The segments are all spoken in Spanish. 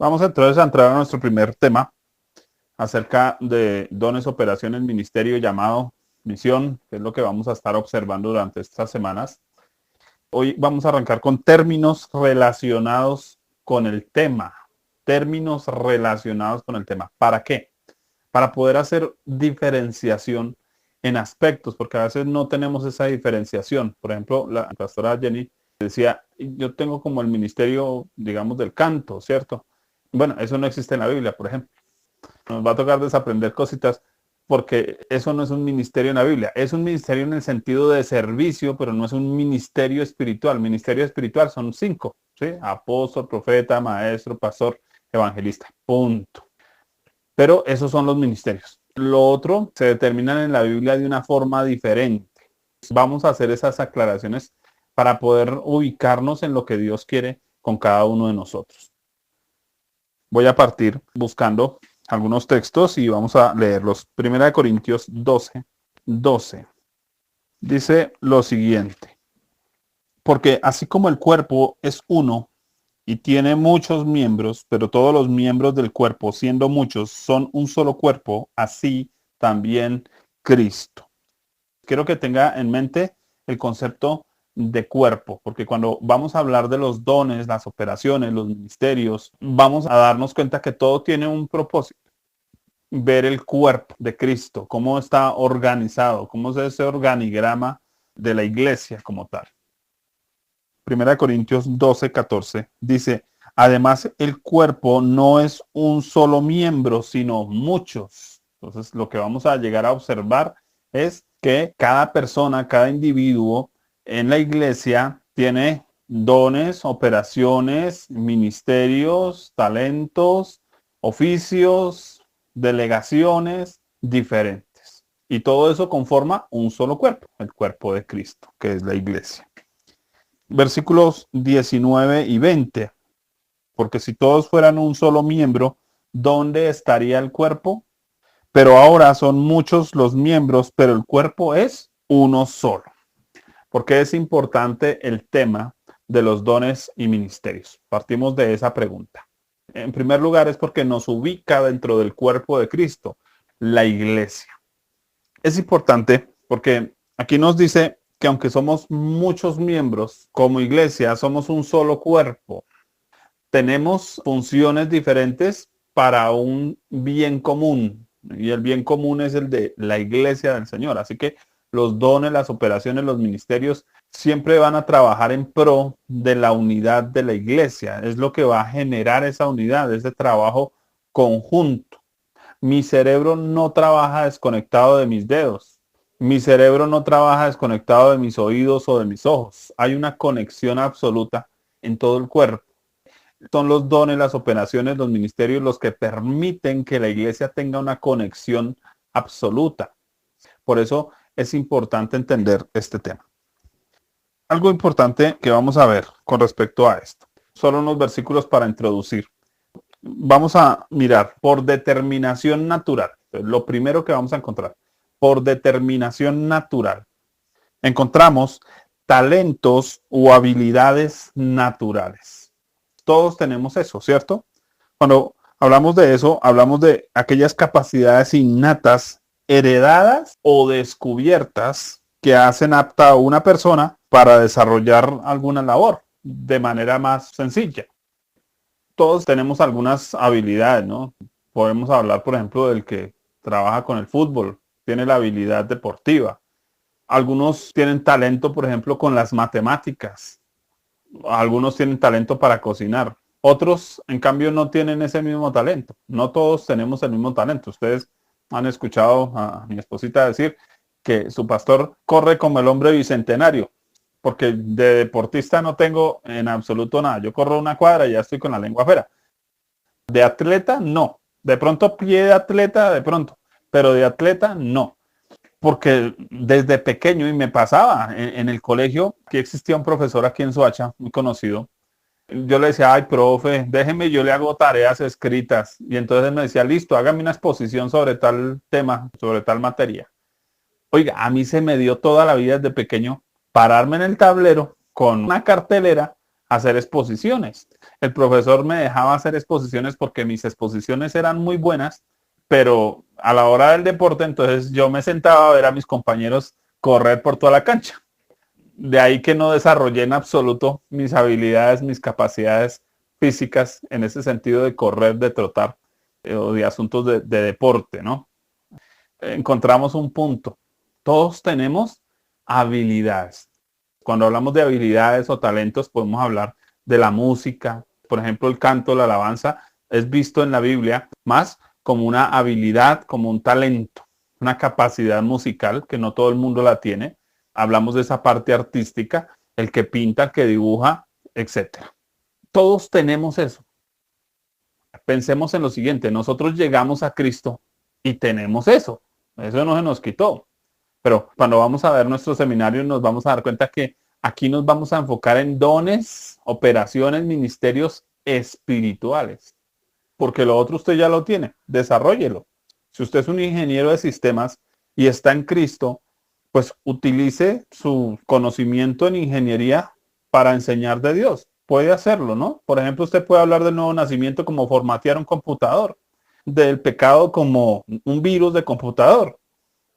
Vamos entonces a entrar a nuestro primer tema acerca de dones, operaciones, ministerio llamado misión, que es lo que vamos a estar observando durante estas semanas. Hoy vamos a arrancar con términos relacionados con el tema. Términos relacionados con el tema. ¿Para qué? Para poder hacer diferenciación en aspectos, porque a veces no tenemos esa diferenciación. Por ejemplo, la pastora Jenny decía, yo tengo como el ministerio, digamos, del canto, ¿cierto? Bueno, eso no existe en la Biblia, por ejemplo. Nos va a tocar desaprender cositas porque eso no es un ministerio en la Biblia. Es un ministerio en el sentido de servicio, pero no es un ministerio espiritual. Ministerio espiritual son 5, ¿sí? Apóstol, profeta, maestro, pastor, evangelista. Punto. Pero esos son los ministerios. Lo otro se determinan en la Biblia de una forma diferente. Vamos a hacer esas aclaraciones para poder ubicarnos en lo que Dios quiere con cada uno de nosotros. Voy a partir buscando algunos textos y vamos a leerlos. 1 Corintios 12 dice lo siguiente: porque así como el cuerpo es uno y tiene muchos miembros, pero todos los miembros del cuerpo, siendo muchos, son un solo cuerpo, así también Cristo. Quiero que tenga en mente el concepto de cuerpo, porque cuando vamos a hablar de los dones, las operaciones, los ministerios, vamos a darnos cuenta que todo tiene un propósito. Ver el cuerpo de Cristo, cómo está organizado, cómo es ese organigrama de la iglesia como tal. 1 Corintios 12:14 dice, además el cuerpo no es un solo miembro, sino muchos. Entonces lo que vamos a llegar a observar es que cada persona, cada individuo en la iglesia tiene dones, operaciones, ministerios, talentos, oficios, delegaciones diferentes. Y todo eso conforma un solo cuerpo, el cuerpo de Cristo, que es la iglesia. Versículos 19 y 20. Porque si todos fueran un solo miembro, ¿dónde estaría el cuerpo? Pero ahora son muchos los miembros, pero el cuerpo es uno solo. ¿Por qué es importante el tema de los dones y ministerios? Partimos de esa pregunta. En primer lugar es porque nos ubica dentro del cuerpo de Cristo, la iglesia. Es importante porque aquí nos dice que aunque somos muchos miembros, como iglesia somos un solo cuerpo. Tenemos funciones diferentes para un bien común. Y el bien común es el de la iglesia del Señor. Así que los dones, las operaciones, los ministerios siempre van a trabajar en pro de la unidad de la iglesia. Es lo que va a generar esa unidad, ese trabajo conjunto. Mi cerebro no trabaja desconectado de mis dedos. Mi cerebro no trabaja desconectado de mis oídos o de mis ojos. Hay una conexión absoluta en todo el cuerpo. Son los dones, las operaciones, los ministerios los que permiten que la iglesia tenga una conexión absoluta. Por eso es importante entender este tema. Algo importante que vamos a ver con respecto a esto. Solo unos versículos para introducir. Vamos a mirar por determinación natural. Lo primero que vamos a encontrar, por determinación natural, encontramos talentos o habilidades naturales. Todos tenemos eso, ¿cierto? Cuando hablamos de eso, hablamos de aquellas capacidades innatas, heredadas o descubiertas que hacen apta a una persona para desarrollar alguna labor de manera más sencilla. Todos tenemos algunas habilidades, ¿no? Podemos hablar, por ejemplo, del que trabaja con el fútbol, tiene la habilidad deportiva. Algunos tienen talento, por ejemplo, con las matemáticas. Algunos tienen talento para cocinar. Otros, en cambio, no tienen ese mismo talento. No todos tenemos el mismo talento. Ustedes han escuchado a mi esposita decir que su pastor corre como el hombre bicentenario, porque de deportista no tengo en absoluto nada. Yo corro una cuadra y ya estoy con la lengua afuera. De atleta, no. De pronto pie de atleta, de pronto. Pero de atleta, no. Porque desde pequeño, y me pasaba en el colegio, que existía un profesor aquí en Soacha, muy conocido. Yo le decía, ay, profe, déjeme, yo le hago tareas escritas. Y entonces me decía, listo, hágame una exposición sobre tal tema, sobre tal materia. Oiga, a mí se me dio toda la vida desde pequeño pararme en el tablero con una cartelera hacer exposiciones. El profesor me dejaba hacer exposiciones porque mis exposiciones eran muy buenas, pero a la hora del deporte, entonces yo me sentaba a ver a mis compañeros correr por toda la cancha. De ahí que no desarrollé en absoluto mis habilidades, mis capacidades físicas en ese sentido de correr, de trotar o de asuntos de deporte, ¿no? Encontramos un punto. Todos tenemos habilidades. Cuando hablamos de habilidades o talentos, podemos hablar de la música. Por ejemplo, el canto, la alabanza, es visto en la Biblia más como una habilidad, como un talento, una capacidad musical que no todo el mundo la tiene. Hablamos de esa parte artística, el que pinta, el que dibuja, etcétera. Todos tenemos eso. Pensemos en lo siguiente, nosotros llegamos a Cristo y tenemos eso. Eso no se nos quitó. Pero cuando vamos a ver nuestro seminario nos vamos a dar cuenta que aquí nos vamos a enfocar en dones, operaciones, ministerios espirituales. Porque lo otro usted ya lo tiene, desarróllelo. Si usted es un ingeniero de sistemas y está en Cristo, pues utilice su conocimiento en ingeniería para enseñar de Dios. Puede hacerlo, ¿no? Por ejemplo, usted puede hablar del nuevo nacimiento como formatear un computador, del pecado como un virus de computador.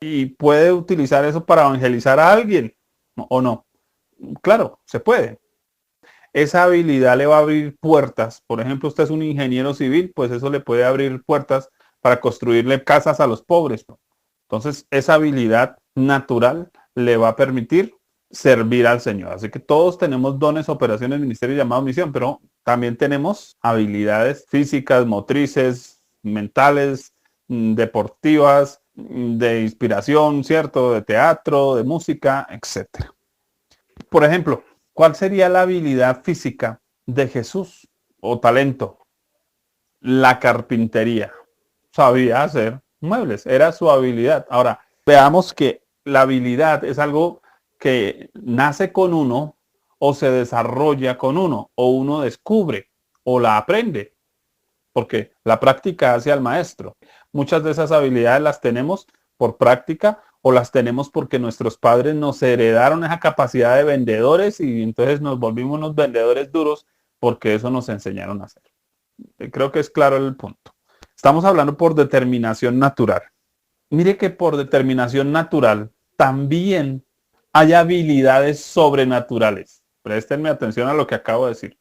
Y puede utilizar eso para evangelizar a alguien, ¿o no? Claro, se puede. Esa habilidad le va a abrir puertas. Por ejemplo, usted es un ingeniero civil, pues eso le puede abrir puertas para construirle casas a los pobres. Entonces, esa habilidad natural le va a permitir servir al Señor. Así que todos tenemos dones, operaciones, ministerio llamado misión, pero también tenemos habilidades físicas, motrices, mentales, deportivas, de inspiración, ¿cierto? De teatro, de música, etcétera. Por ejemplo, ¿cuál sería la habilidad física de Jesús o talento? La carpintería. Sabía hacer muebles, era su habilidad. Ahora, veamos que la habilidad es algo que nace con uno o se desarrolla con uno o uno descubre o la aprende, porque la práctica hace al maestro. Muchas de esas habilidades las tenemos por práctica o las tenemos porque nuestros padres nos heredaron esa capacidad de vendedores y entonces nos volvimos unos vendedores duros porque eso nos enseñaron a hacer. Creo que es claro el punto. Estamos hablando por determinación natural. Mire que por determinación natural también hay habilidades sobrenaturales. Préstenme atención a lo que acabo de decir.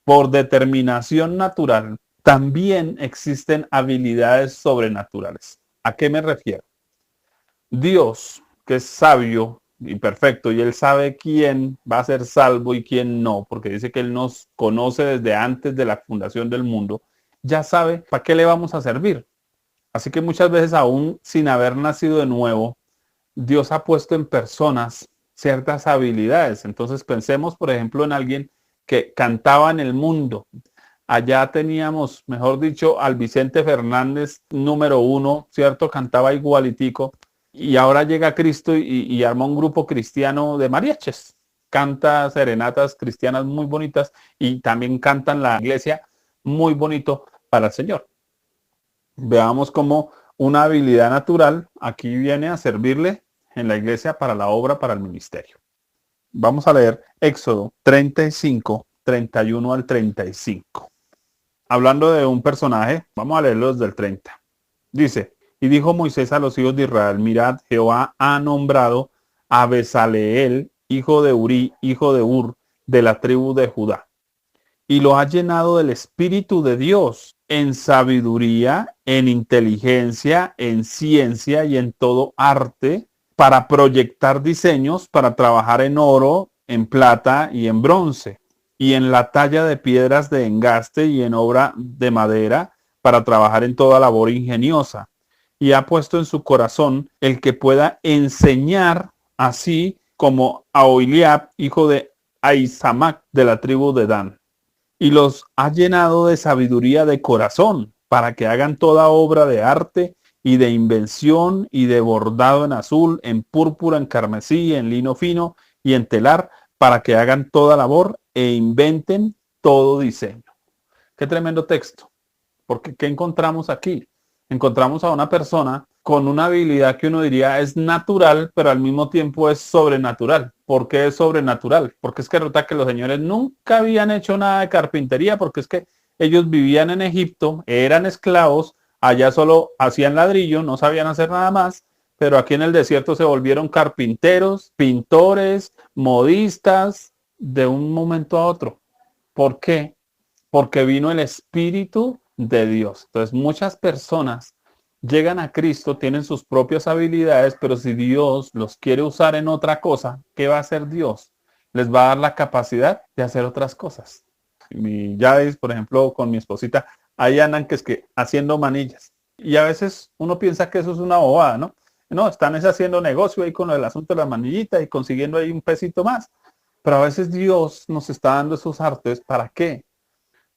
Por determinación natural también existen habilidades sobrenaturales. ¿A qué me refiero? Dios, que es sabio y perfecto, y Él sabe quién va a ser salvo y quién no, porque dice que Él nos conoce desde antes de la fundación del mundo, ya sabe para qué le vamos a servir. Así que muchas veces, aún sin haber nacido de nuevo, Dios ha puesto en personas ciertas habilidades. Entonces pensemos, por ejemplo, en alguien que cantaba en el mundo. Allá teníamos, mejor dicho, al Vicente Fernández número uno, ¿cierto? Cantaba igualitico. Y ahora llega Cristo y arma un grupo cristiano de mariachis. Canta serenatas cristianas muy bonitas y también cantan la iglesia muy bonito para el Señor. Veamos cómo una habilidad natural aquí viene a servirle en la iglesia para la obra, para el ministerio. Vamos a leer Éxodo 35, 31 al 35. Hablando de un personaje, vamos a leerlo desde el 30. Dice, y dijo Moisés a los hijos de Israel, mirad, Jehová ha nombrado a Bezaleel, hijo de Uri, hijo de Ur, de la tribu de Judá, y lo ha llenado del Espíritu de Dios en sabiduría, en inteligencia, en ciencia y en todo arte, para proyectar diseños, para trabajar en oro, en plata y en bronce, y en la talla de piedras de engaste y en obra de madera, para trabajar en toda labor ingeniosa. Y ha puesto en su corazón el que pueda enseñar, así como a Oholiab, hijo de Ahisamac, de la tribu de Dan. Y los ha llenado de sabiduría de corazón, para que hagan toda obra de arte y de invención y de bordado en azul, en púrpura, en carmesí, en lino fino y en telar, para que hagan toda labor e inventen todo diseño. Qué tremendo texto. Porque ¿qué encontramos aquí? Encontramos a una persona con una habilidad que uno diría es natural, pero al mismo tiempo es sobrenatural. ¿Por qué es sobrenatural? Porque es que resulta que los señores nunca habían hecho nada de carpintería, porque es que ellos vivían en Egipto, eran esclavos, allá solo hacían ladrillo, no sabían hacer nada más, pero aquí en el desierto se volvieron carpinteros, pintores, modistas, de un momento a otro. ¿Por qué? Porque vino el Espíritu de Dios. Entonces muchas personas llegan a Cristo, tienen sus propias habilidades, pero si Dios los quiere usar en otra cosa, ¿qué va a hacer Dios? Les va a dar la capacidad de hacer otras cosas. Mi Yadis, por ejemplo, con mi esposita, ahí andan que es que haciendo manillas. Y a veces uno piensa que eso es una bobada, ¿no? No, están es haciendo negocio ahí con el asunto de la manillita y consiguiendo ahí un pesito más. Pero a veces Dios nos está dando esos artes, ¿para qué?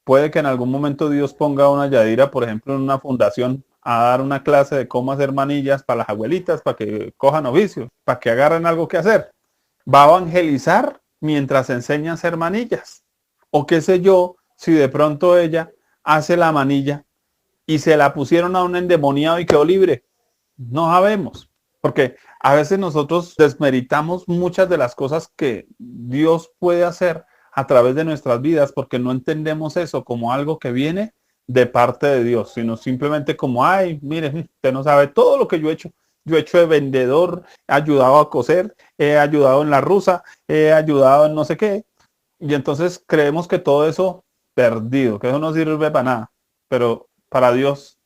Puede que en algún momento Dios ponga a una Yadira, por ejemplo, en una fundación a dar una clase de cómo hacer manillas para las abuelitas, para que cojan oficios, para que agarren algo que hacer. Va a evangelizar mientras enseña a hacer manillas. O qué sé yo, si de pronto ella hace la manilla y se la pusieron a un endemoniado y quedó libre. No sabemos. Porque a veces nosotros desmeritamos muchas de las cosas que Dios puede hacer a través de nuestras vidas porque no entendemos eso como algo que viene de parte de Dios, sino simplemente como, ay, mire, usted no sabe todo lo que yo he hecho. Yo he hecho de vendedor, he ayudado a coser, he ayudado en la rusa, he ayudado en no sé qué. Y entonces creemos que todo eso perdido, que eso no sirve para nada. Pero para Dios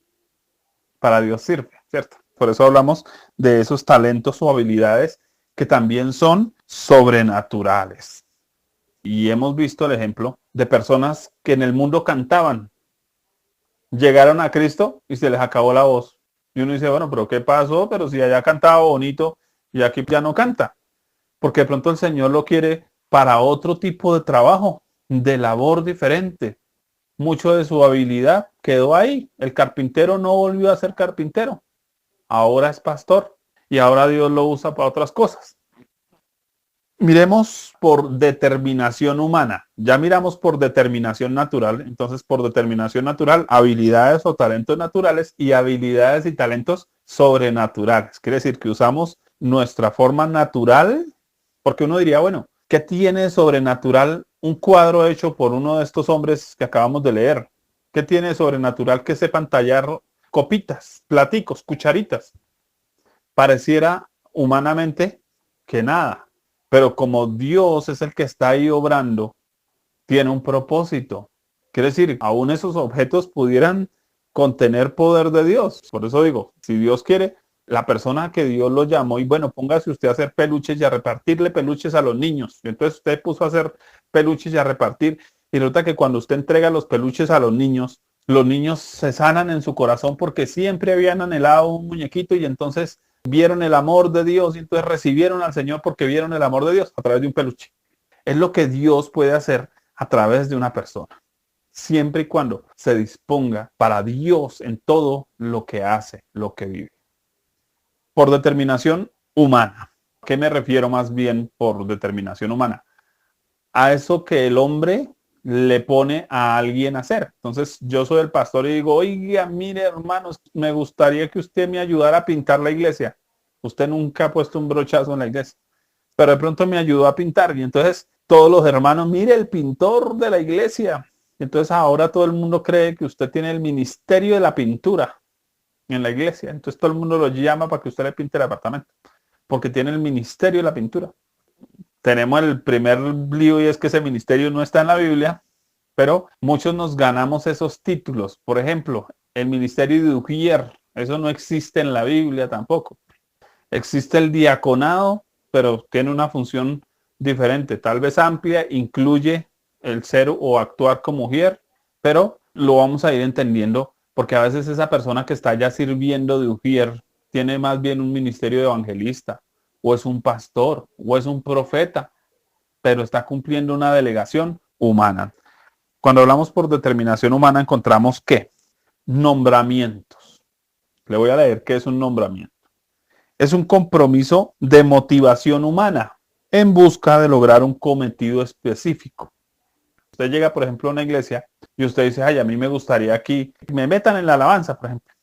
sirve, ¿cierto? Por eso hablamos de esos talentos o habilidades que también son sobrenaturales. Y hemos visto el ejemplo de personas que en el mundo cantaban, llegaron a Cristo y se les acabó la voz. Y uno dice, bueno, pero ¿qué pasó? Pero si allá cantaba bonito y aquí ya no canta. Porque de pronto el Señor lo quiere para otro tipo de trabajo, de labor diferente. Mucho de su habilidad quedó ahí. El carpintero no volvió a ser carpintero. Ahora es pastor y ahora Dios lo usa para otras cosas. Miremos por determinación humana. Ya miramos por determinación natural. Entonces, por determinación natural, habilidades o talentos naturales y habilidades y talentos sobrenaturales. Quiere decir que usamos nuestra forma natural, porque uno diría, bueno, ¿qué tiene de sobrenatural un cuadro hecho por uno de estos hombres que acabamos de leer? ¿Qué tiene de sobrenatural que sepan tallar copitas, platicos, cucharitas? Pareciera humanamente que nada, pero como Dios es el que está ahí obrando, tiene un propósito. Quiere decir, aún esos objetos pudieran contener poder de Dios. Por eso digo, si Dios quiere, la persona que Dios lo llamó, y bueno, póngase usted a hacer peluches y a repartirle peluches a los niños. Entonces usted puso a hacer peluches y a repartir, y resulta que cuando usted entrega los peluches a los niños se sanan en su corazón porque siempre habían anhelado un muñequito y entonces vieron el amor de Dios y entonces recibieron al Señor porque vieron el amor de Dios a través de un peluche. Es lo que Dios puede hacer a través de una persona, siempre y cuando se disponga para Dios en todo lo que hace, lo que vive. Por determinación humana. ¿Qué me refiero más bien por determinación humana? A eso que el hombre le pone a alguien a hacer. Entonces yo soy el pastor y digo, oiga, mire hermanos, me gustaría que usted me ayudara a pintar la iglesia. Usted nunca ha puesto un brochazo en la iglesia, pero de pronto me ayudó a pintar y entonces todos los hermanos, mire el pintor de la iglesia. Entonces ahora todo el mundo cree que usted tiene el ministerio de la pintura en la iglesia. Entonces todo el mundo lo llama para que usted le pinte el apartamento, porque tiene el ministerio de la pintura. Tenemos el primer lío y es que ese ministerio no está en la Biblia, pero muchos nos ganamos esos títulos. Por ejemplo, el ministerio de Ujier, eso no existe en la Biblia tampoco. Existe el diaconado, pero tiene una función diferente, tal vez amplia, incluye el ser o actuar como Ujier, pero lo vamos a ir entendiendo porque a veces esa persona que está ya sirviendo de Ujier tiene más bien un ministerio de evangelista, o es un pastor, o es un profeta, pero está cumpliendo una delegación humana. Cuando hablamos por determinación humana encontramos ¿qué? Nombramientos. Le voy a leer qué es un nombramiento. Es un compromiso de motivación humana en busca de lograr un cometido específico. Usted llega, por ejemplo, a una iglesia y usted dice, ay, a mí me gustaría aquí que me metan en la alabanza, por ejemplo.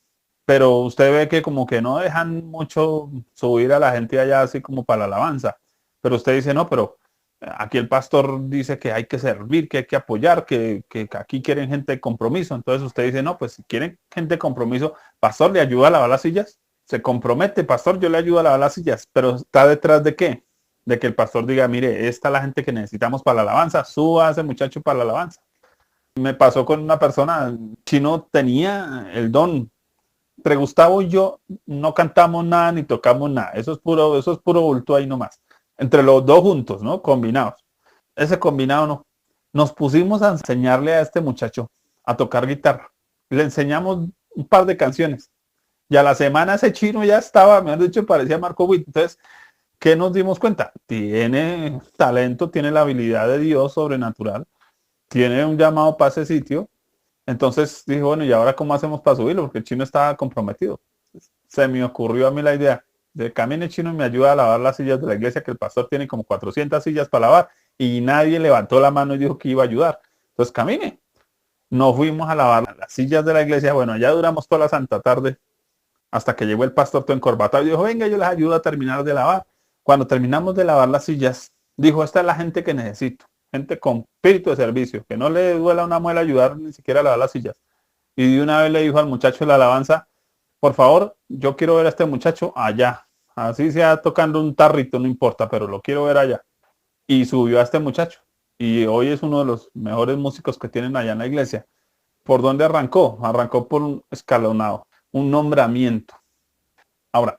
pero usted ve que como que no dejan mucho subir a la gente allá así como para la alabanza. Pero usted dice, no, pero aquí el pastor dice que hay que servir, que hay que apoyar, que aquí quieren gente de compromiso. Entonces usted dice, no, pues si quieren gente de compromiso, pastor, ¿le ayuda a lavar las sillas? Se compromete, pastor, yo le ayudo a lavar las sillas, pero ¿está detrás de qué? De que el pastor diga, mire, esta es la gente que necesitamos para la alabanza, suba a ese muchacho para la alabanza. Me pasó con una persona, chino tenía el don. Entre Gustavo y yo no cantamos nada ni tocamos nada. Eso es puro bulto ahí nomás. Entre los dos juntos, ¿no? Combinados. Ese combinado no. Nos pusimos a enseñarle a este muchacho a tocar guitarra. Le enseñamos un par de canciones. Y a la semana ese chino ya estaba, me han dicho, parecía Marco Witt. Entonces, ¿qué nos dimos cuenta? Tiene talento, tiene la habilidad de Dios sobrenatural, tiene un llamado para ese sitio. Entonces dije, bueno, ¿y ahora cómo hacemos para subirlo? Porque el chino estaba comprometido. Se me ocurrió a mí la idea de camine chino y me ayuda a lavar las sillas de la iglesia, que el pastor tiene como 400 sillas para lavar y nadie levantó la mano y dijo que iba a ayudar. Entonces camine. Nos fuimos a lavar las sillas de la iglesia. Bueno, allá duramos toda la santa tarde hasta que llegó el pastor todo encorbatado y dijo, venga, yo les ayudo a terminar de lavar. Cuando terminamos de lavar las sillas, dijo, esta es la gente que necesito. Gente con espíritu de servicio, que no le duela una muela ayudar ni siquiera a lavar las sillas. Y de una vez le dijo al muchacho de la alabanza, por favor, yo quiero ver a este muchacho allá. Así sea tocando un tarrito, no importa, pero lo quiero ver allá. Y subió a este muchacho. Y hoy es uno de los mejores músicos que tienen allá en la iglesia. ¿Por dónde arrancó? Arrancó por un escalonado, un nombramiento. Ahora,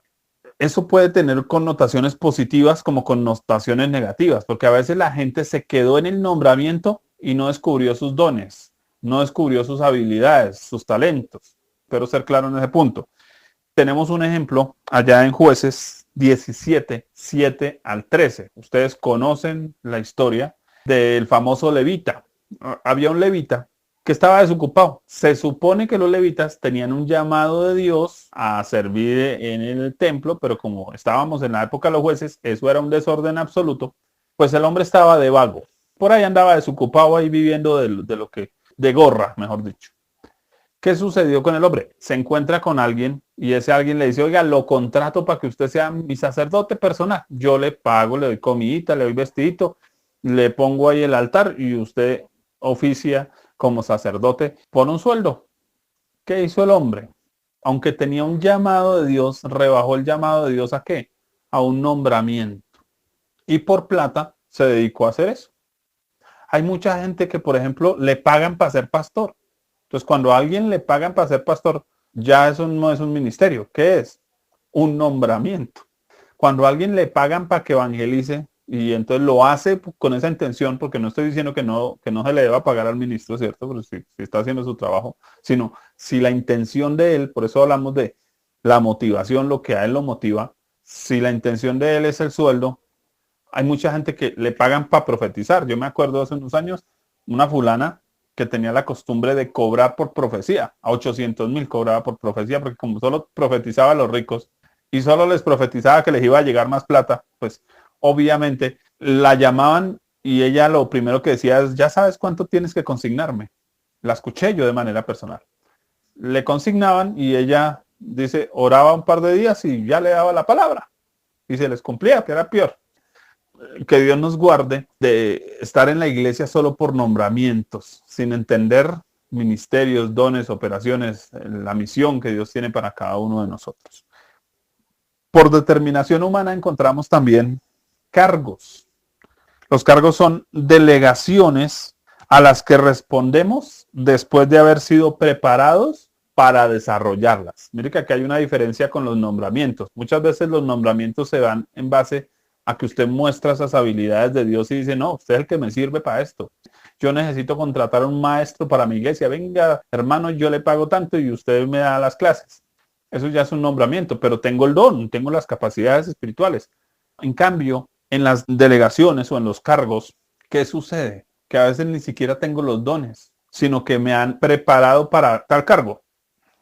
eso puede tener connotaciones positivas como connotaciones negativas, porque a veces la gente se quedó en el nombramiento y no descubrió sus dones, no descubrió sus habilidades, sus talentos. Espero ser claro en ese punto. Tenemos un ejemplo allá en Jueces 17, 7 al 13. Ustedes conocen la historia del famoso levita. Había un levita que estaba desocupado. Se supone que los levitas tenían un llamado de Dios a servir en el templo, pero como estábamos en la época de los jueces, eso era un desorden absoluto, pues el hombre estaba de vago. Por ahí andaba desocupado ahí viviendo de lo que, de gorra, mejor dicho. ¿Qué sucedió con el hombre? Se encuentra con alguien y ese alguien le dice, oiga, lo contrato para que usted sea mi sacerdote personal. Yo le pago, le doy comidita, le doy vestidito, le pongo ahí el altar y usted oficia como sacerdote por un sueldo. ¿Qué hizo el hombre? Aunque tenía un llamado de Dios, rebajó el llamado de Dios ¿a qué? A un nombramiento. Y por plata se dedicó a hacer eso. Hay mucha gente que, por ejemplo, le pagan para ser pastor. Entonces, cuando a alguien le pagan para ser pastor, ya eso no es un ministerio. ¿Qué es? Un nombramiento. Cuando a alguien le pagan para que evangelice y entonces lo hace con esa intención, porque no estoy diciendo que no se le deba pagar al ministro, ¿cierto? Pero si está haciendo su trabajo, sino si la intención de él, por eso hablamos de la motivación, lo que a él lo motiva, si la intención de él es el sueldo, hay mucha gente que le pagan para profetizar. Yo me acuerdo hace unos años, una fulana que tenía la costumbre de cobrar por profecía, a 800,000 cobraba por profecía, porque como solo profetizaba a los ricos y solo les profetizaba que les iba a llegar más plata, pues obviamente la llamaban y ella lo primero que decía es, ya sabes cuánto tienes que consignarme. La escuché yo de manera personal. Le consignaban y ella dice, oraba un par de días y ya le daba la palabra y se les cumplía, que era peor. Que Dios nos guarde de estar en la iglesia solo por nombramientos, sin entender ministerios, dones, operaciones, la misión que Dios tiene para cada uno de nosotros. Por determinación humana encontramos también cargos. Los cargos son delegaciones a las que respondemos después de haber sido preparados para desarrollarlas. Mire que aquí hay una diferencia con los nombramientos. Muchas veces los nombramientos se dan en base a que usted muestra esas habilidades de Dios y dice, no, usted es el que me sirve para esto. Yo necesito contratar a un maestro para mi iglesia. Venga, hermano, yo le pago tanto y usted me da las clases. Eso ya es un nombramiento, pero tengo el don, tengo las capacidades espirituales. En cambio, en las delegaciones o en los cargos, ¿qué sucede? Que a veces ni siquiera tengo los dones, sino que me han preparado para tal cargo.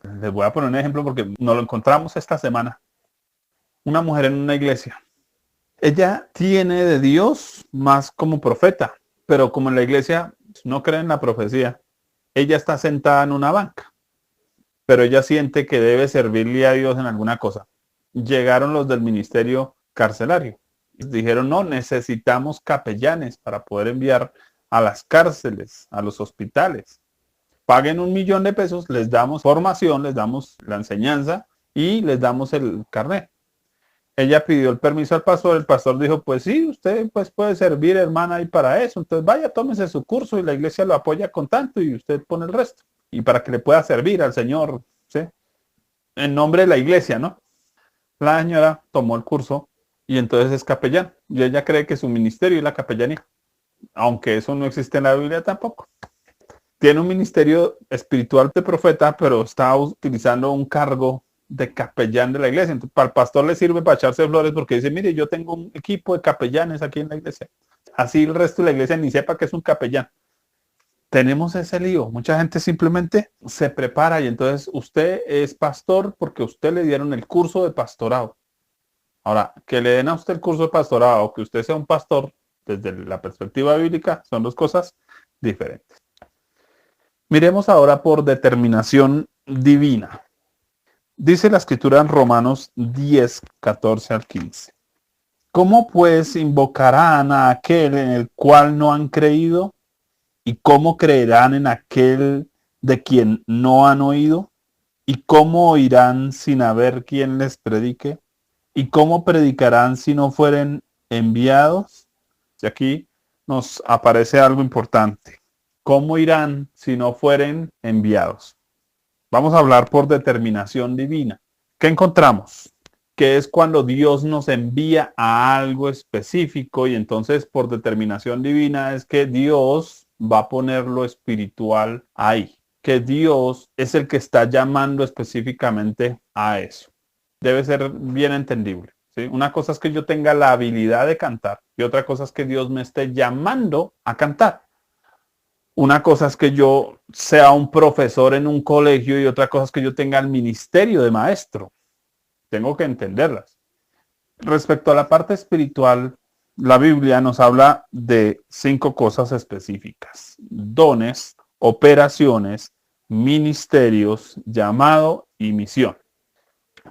Les voy a poner un ejemplo porque nos lo encontramos esta semana. Una mujer en una iglesia. Ella tiene de Dios más como profeta, pero como en la iglesia no cree en la profecía, ella está sentada en una banca. pero ella siente que debe servirle a Dios en alguna cosa. Llegaron los del ministerio carcelario. Dijeron, no, necesitamos capellanes para poder enviar a las cárceles, a los hospitales. Paguen $1.000.000, les damos formación, les damos la enseñanza y les damos el carnet. Ella pidió el permiso al pastor, el pastor dijo, pues sí, usted pues puede servir, hermana, y para eso, entonces vaya, tómese su curso y la iglesia lo apoya con tanto y usted pone el resto. Y para que le pueda servir al Señor, ¿sí? En nombre de la iglesia, ¿no? La señora tomó el curso y entonces es capellán. Y ella cree que su ministerio es la capellanía, aunque eso no existe en la Biblia tampoco. Tiene un ministerio espiritual de profeta, pero está utilizando un cargo de capellán de la iglesia. Entonces, para el pastor le sirve para echarse flores porque dice, mire, yo tengo un equipo de capellanes aquí en la iglesia. Así el resto de la iglesia ni sepa que es un capellán. Tenemos ese lío. Mucha gente simplemente se prepara y entonces usted es pastor porque a usted le dieron el curso de pastorado. Ahora, que le den a usted el curso de pastorado o que usted sea un pastor desde la perspectiva bíblica son dos cosas diferentes. Miremos ahora por determinación divina. Dice la escritura en Romanos 10, 14 al 15. ¿Cómo pues invocarán a aquel en el cual no han creído? ¿Y cómo creerán en aquel de quien no han oído? ¿Y cómo oirán sin haber quien les predique? ¿Y cómo predicarán si no fueren enviados? Y aquí nos aparece algo importante. ¿Cómo irán si no fueren enviados? Vamos a hablar por determinación divina. ¿Qué encontramos? Que es cuando Dios nos envía a algo específico y entonces por determinación divina es que Dios va a poner lo espiritual ahí. Que Dios es el que está llamando específicamente a eso. Debe ser bien entendible, ¿sí? Una cosa es que yo tenga la habilidad de cantar y otra cosa es que Dios me esté llamando a cantar. Una cosa es que yo sea un profesor en un colegio y otra cosa es que yo tenga el ministerio de maestro. Tengo que entenderlas. Respecto a la parte espiritual, la Biblia nos habla de 5 cosas específicas: dones, operaciones, ministerios, llamado y misión.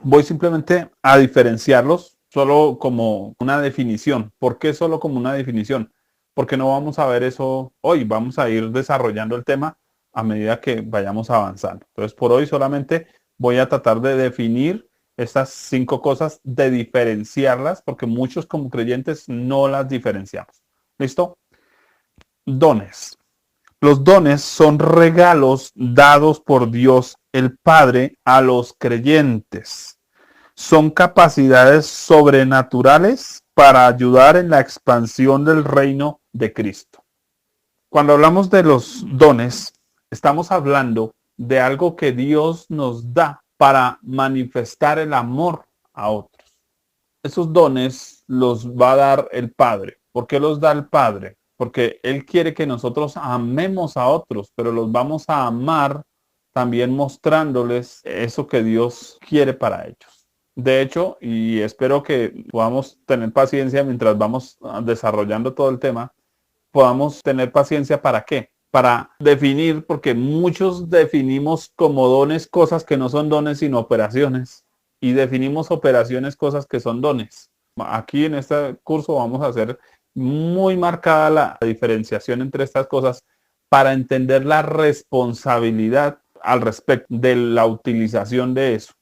Voy simplemente a diferenciarlos solo como una definición. ¿Por qué solo como una definición? Porque no vamos a ver eso hoy, vamos a ir desarrollando el tema a medida que vayamos avanzando. Entonces, por hoy solamente voy a tratar de definir estas 5 cosas, de diferenciarlas, porque muchos como creyentes no las diferenciamos. ¿Listo? Dones. Los dones son regalos dados por Dios el Padre a los creyentes. Son capacidades sobrenaturales para ayudar en la expansión del reino de Cristo. Cuando hablamos de los dones, estamos hablando de algo que Dios nos da para manifestar el amor a otros. Esos dones los va a dar el Padre. ¿Por qué los da el Padre? Porque Él quiere que nosotros amemos a otros, pero los vamos a amar también mostrándoles eso que Dios quiere para ellos. De hecho, y espero que podamos tener paciencia mientras vamos desarrollando todo el tema, podamos tener paciencia ¿para qué? Para definir, porque muchos definimos como dones cosas que no son dones sino operaciones, y definimos operaciones cosas que son dones. Aquí en este curso vamos a hacer muy marcada la diferenciación entre estas cosas para entender la responsabilidad al respecto de la utilización de eso.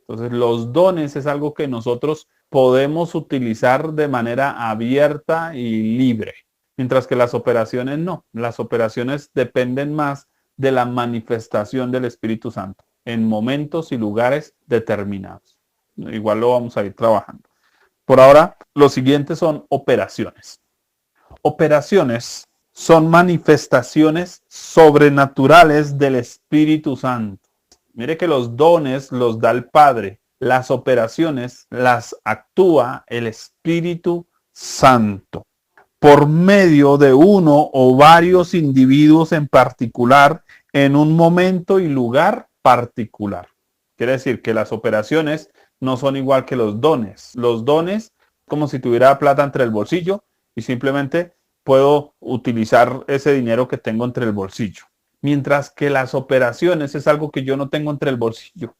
Entonces, los dones es algo que nosotros podemos utilizar de manera abierta y libre, mientras que las operaciones no. Las operaciones dependen más de la manifestación del Espíritu Santo en momentos y lugares determinados. Igual lo vamos a ir trabajando. Por ahora, los siguientes son operaciones. Operaciones son manifestaciones sobrenaturales del Espíritu Santo. Mire que los dones los da el Padre. Las operaciones las actúa el Espíritu Santo por medio de uno o varios individuos en particular en un momento y lugar particular. Quiere decir que las operaciones no son igual que los dones. Los dones, como si tuviera plata entre el bolsillo y simplemente puedo utilizar ese dinero que tengo entre el bolsillo. Mientras que las operaciones es algo que yo no tengo entre el bolsillo,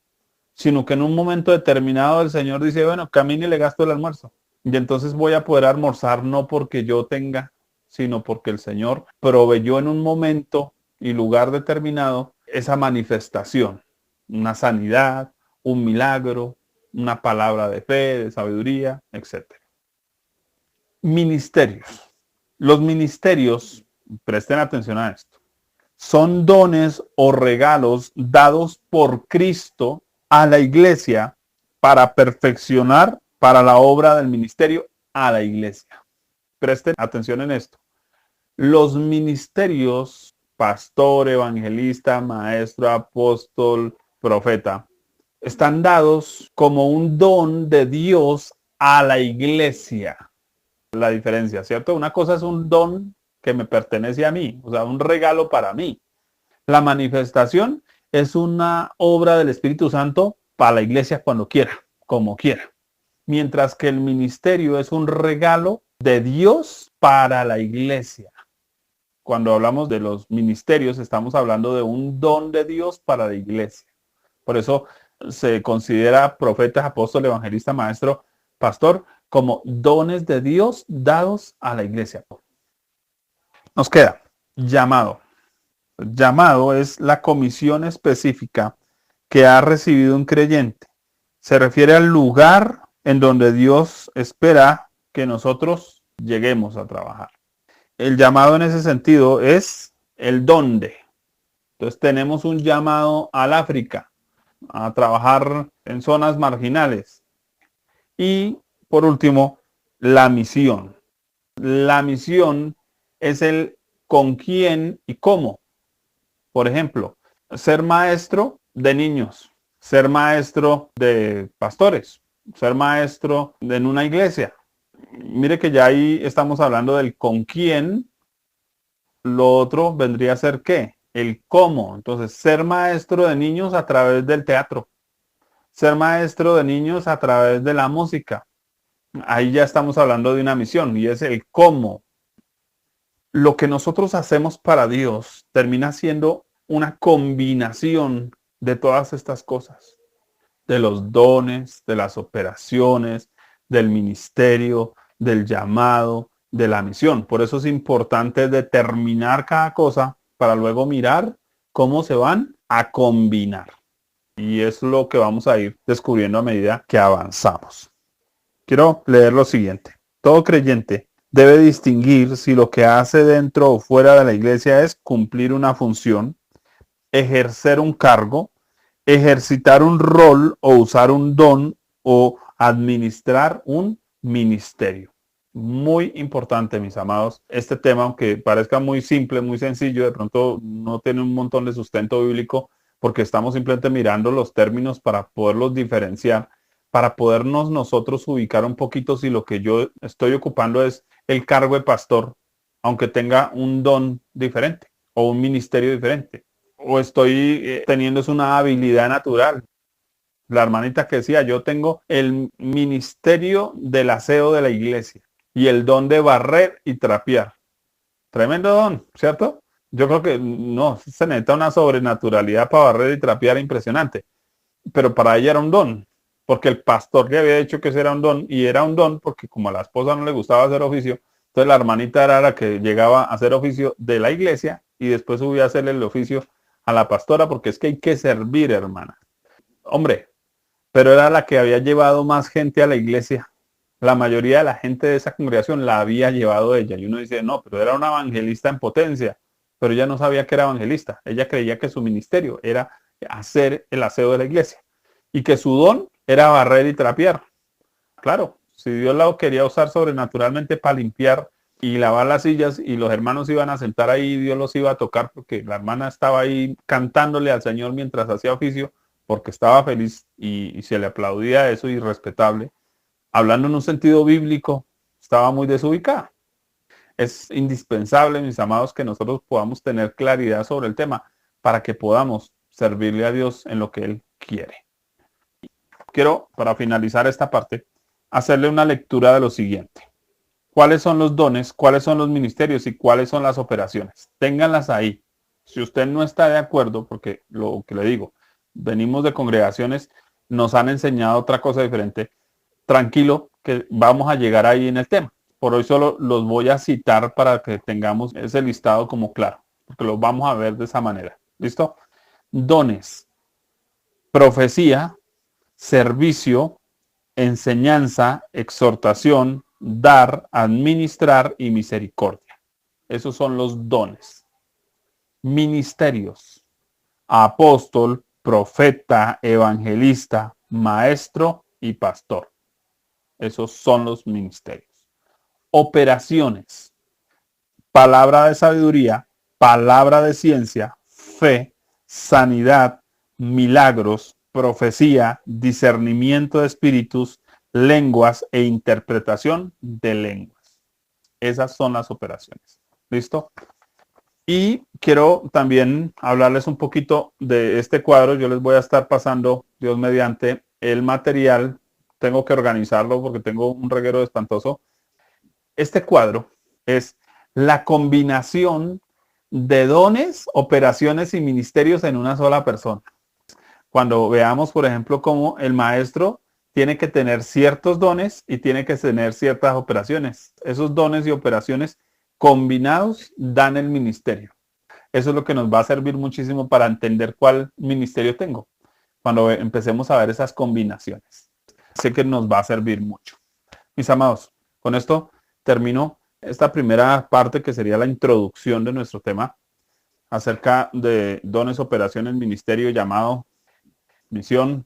sino que en un momento determinado el Señor dice, bueno, camine y le gasto el almuerzo. Y entonces voy a poder almorzar no porque yo tenga, sino porque el Señor proveyó en un momento y lugar determinado esa manifestación, una sanidad, un milagro, una palabra de fe, de sabiduría, etc. Ministerios. Los ministerios, presten atención a esto, son dones o regalos dados por Cristo a la iglesia para perfeccionar para la obra del ministerio a la iglesia. Presten atención en esto. Los ministerios, pastor, evangelista, maestro, apóstol, profeta, están dados como un don de Dios a la iglesia. La diferencia, ¿cierto? Una cosa es un don que me pertenece a mí, o sea, un regalo para mí. La manifestación es una obra del Espíritu Santo para la iglesia cuando quiera, como quiera. Mientras que el ministerio es un regalo de Dios para la iglesia. Cuando hablamos de los ministerios, estamos hablando de un don de Dios para la iglesia. Por eso se considera profeta, apóstol, evangelista, maestro, pastor, como dones de Dios dados a la iglesia. Nos queda llamado. Llamado es la comisión específica que ha recibido un creyente. Se refiere al lugar en donde Dios espera que nosotros lleguemos a trabajar. El llamado en ese sentido es el dónde. Entonces tenemos un llamado al África, a trabajar en zonas marginales. Y por último, la misión. La misión es el con quién y cómo. Por ejemplo, ser maestro de niños, ser maestro de pastores, ser maestro en una iglesia. Mire que ya ahí estamos hablando del con quién. Lo otro vendría a ser ¿qué? El cómo. Entonces, ser maestro de niños a través del teatro. Ser maestro de niños a través de la música. Ahí ya estamos hablando de una misión y es el cómo. Lo que nosotros hacemos para Dios termina siendo una combinación de todas estas cosas. De los dones, de las operaciones, del ministerio, del llamado, de la misión. Por eso es importante determinar cada cosa para luego mirar cómo se van a combinar. Y es lo que vamos a ir descubriendo a medida que avanzamos. Quiero leer lo siguiente. Todo creyente debe distinguir si lo que hace dentro o fuera de la iglesia es cumplir una función, ejercer un cargo, ejercitar un rol o usar un don o administrar un ministerio. Muy importante, mis amados, este tema, aunque parezca muy simple, muy sencillo, de pronto no tiene un montón de sustento bíblico porque estamos simplemente mirando los términos para poderlos diferenciar, para podernos nosotros ubicar un poquito si lo que yo estoy ocupando es el cargo de pastor, aunque tenga un don diferente o un ministerio diferente, o estoy teniendo es una habilidad natural. La hermanita que decía, yo tengo el ministerio del aseo de la iglesia y el don de barrer y trapear. Tremendo don, ¿cierto? Yo creo que no, se necesita una sobrenaturalidad para barrer y trapear impresionante. Pero para ella era un don, porque el pastor le había dicho que ese era un don, y era un don porque como a la esposa no le gustaba hacer oficio, entonces la hermanita era la que llegaba a hacer oficio de la iglesia y después subía a hacerle el oficio a la pastora, porque es que hay que servir, hermana. Hombre, pero era la que había llevado más gente a la iglesia. La mayoría de la gente de esa congregación la había llevado ella. Y uno dice, no, pero era una evangelista en potencia. Pero ella no sabía que era evangelista. Ella creía que su ministerio era hacer el aseo de la iglesia. Y que su don era barrer y trapear. Claro, si Dios la quería usar sobrenaturalmente para limpiar y lavar las sillas y los hermanos iban a sentar ahí, Dios los iba a tocar porque la hermana estaba ahí cantándole al Señor mientras hacía oficio, porque estaba feliz y se le aplaudía eso y respetable. Hablando en un sentido bíblico, estaba muy desubicada. Es indispensable, mis amados, que nosotros podamos tener claridad sobre el tema para que podamos servirle a Dios en lo que Él quiere. Quiero, para finalizar esta parte, hacerle una lectura de lo siguiente. ¿Cuáles son los dones, cuáles son los ministerios y cuáles son las operaciones? Ténganlas ahí. Si usted no está de acuerdo, porque lo que le digo, venimos de congregaciones, nos han enseñado otra cosa diferente, tranquilo, que vamos a llegar ahí en el tema. Por hoy solo los voy a citar para que tengamos ese listado como claro, porque lo vamos a ver de esa manera. ¿Listo? Dones, profecía, servicio, enseñanza, exhortación, dar, administrar y misericordia. Esos son los dones. Ministerios, apóstol, profeta, evangelista, maestro y pastor. Esos son los ministerios. Operaciones, palabra de sabiduría, palabra de ciencia, fe, sanidad, milagros, profecía, discernimiento de espíritus, lenguas e interpretación de lenguas. Esas son las operaciones. ¿Listo? Y quiero también hablarles un poquito de este cuadro. Yo les voy a estar pasando, Dios mediante, el material. Tengo que organizarlo porque tengo un reguero espantoso. Este cuadro es la combinación de dones, operaciones y ministerios en una sola persona. Cuando veamos, por ejemplo, cómo el maestro tiene que tener ciertos dones y tiene que tener ciertas operaciones. Esos dones y operaciones combinados dan el ministerio. Eso es lo que nos va a servir muchísimo para entender cuál ministerio tengo. Cuando empecemos a ver esas combinaciones. Sé que nos va a servir mucho. Mis amados, con esto termino esta primera parte que sería la introducción de nuestro tema acerca de dones, operaciones, ministerio, llamado, misión,